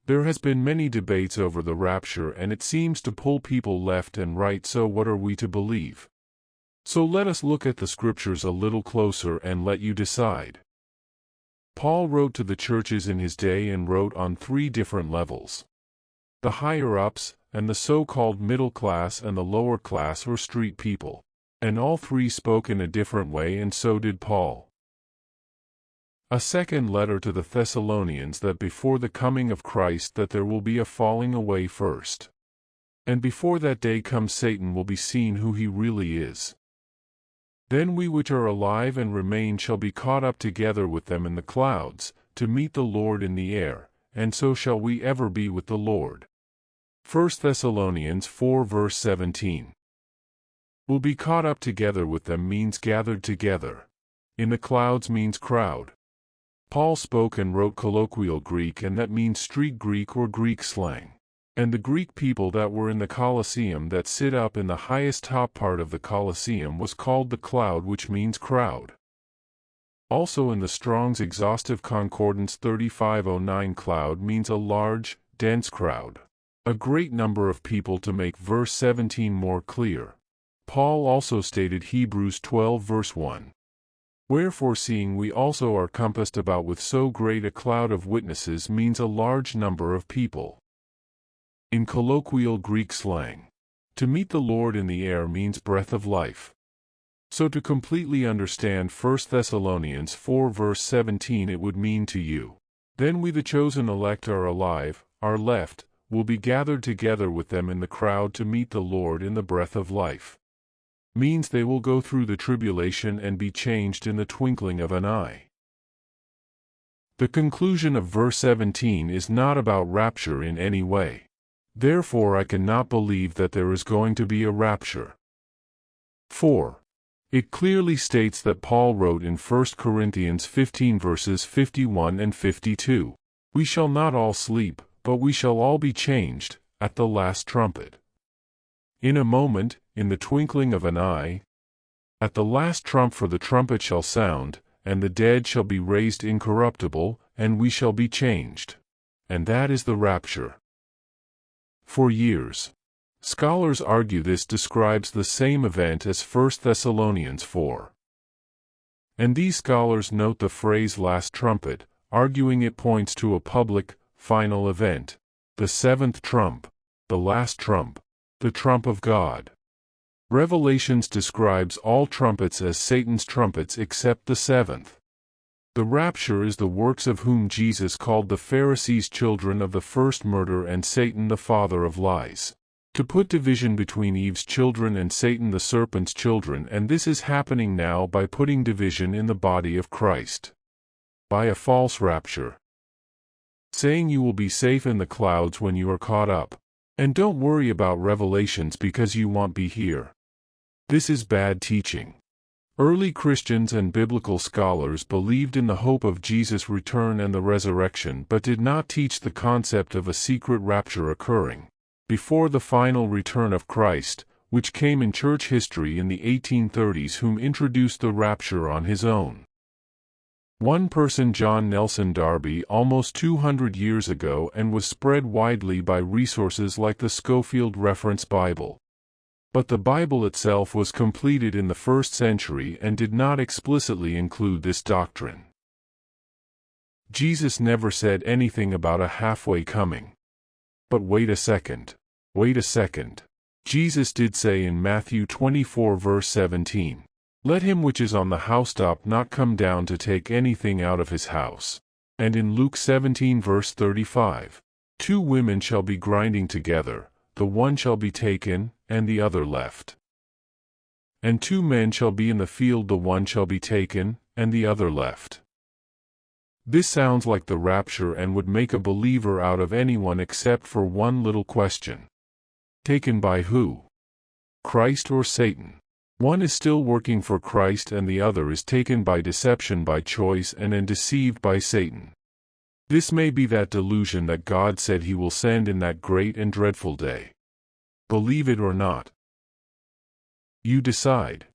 There has been many debates over the rapture, and it seems to pull people left and right, so what are we to believe? So let us look at the scriptures a little closer and let you decide. Paul wrote to the churches in his day and wrote on three different levels: the higher-ups, and the so-called middle class, and the lower class or street people. And all three spoke in a different way, and so did Paul. A second letter to the Thessalonians, that before the coming of Christ that there will be a falling away first. And before that day comes, Satan will be seen who he really is. Then we which are alive and remain shall be caught up together with them in the clouds, to meet the Lord in the air, and so shall we ever be with the Lord. 1 Thessalonians 4 verse 17. Will be caught up together with them means gathered together. In the clouds means crowd. Paul spoke and wrote colloquial Greek, and that means street Greek or Greek slang. And the Greek people that were in the Colosseum, that sit up in the highest top part of the Colosseum, was called the cloud, which means crowd. Also in the Strong's Exhaustive Concordance 3509, cloud means a large, dense crowd. A great number of people. To make verse 17 more clear, Paul also stated Hebrews 12 verse 1. Wherefore, seeing we also are compassed about with so great a cloud of witnesses, means a large number of people. In colloquial Greek slang, to meet the Lord in the air means breath of life. So to completely understand 1 Thessalonians 4 verse 17, it would mean to you, then we the chosen elect are alive, are left, will be gathered together with them in the crowd to meet the Lord in the breath of life. Means they will go through the tribulation and be changed in the twinkling of an eye. The conclusion of verse 17 is not about rapture in any way. Therefore I cannot believe that there is going to be a rapture. 4. It clearly states that Paul wrote in 1 Corinthians 15 verses 51 and 52, "We shall not all sleep, but we shall all be changed, at the last trumpet. In a moment, in the twinkling of an eye, at the last trump, for the trumpet shall sound, and the dead shall be raised incorruptible, and we shall be changed." And that is the rapture. For years, scholars argue this describes the same event as 1 Thessalonians 4. And these scholars note the phrase last trumpet, arguing it points to a public, final event, the seventh trump, the last trump, the trump of God. Revelations describes all trumpets as Satan's trumpets except the seventh. The rapture is the works of whom Jesus called the Pharisees children of the first murder, and Satan the father of lies, to put division between Eve's children and Satan the serpent's children, and this is happening now by putting division in the body of Christ. By a false rapture. Saying you will be safe in the clouds when you are caught up. And don't worry about Revelations because you won't be here. This is bad teaching. Early Christians and biblical scholars believed in the hope of Jesus' return and the resurrection, but did not teach the concept of a secret rapture occurring before the final return of Christ, which came in church history in the 1830s, whom introduced the rapture on his own. One person, John Nelson Darby, almost 200 years ago, and was spread widely by resources like the Scofield Reference Bible. But the Bible itself was completed in the 1st century and did not explicitly include this doctrine. Jesus never said anything about a halfway coming. But wait a second. Jesus did say in Matthew 24 verse 17, "Let him which is on the housetop not come down to take anything out of his house." And in Luke 17 verse 35, "Two women shall be grinding together, the one shall be taken, and the other left. And two men shall be in the field, the one shall be taken, and the other left." This sounds like the rapture and would make a believer out of anyone except for one little question. Taken by who? Christ or Satan? One is still working for Christ and the other is taken by deception, by choice, and then deceived by Satan. This may be that delusion that God said He will send in that great and dreadful day. Believe it or not. You decide.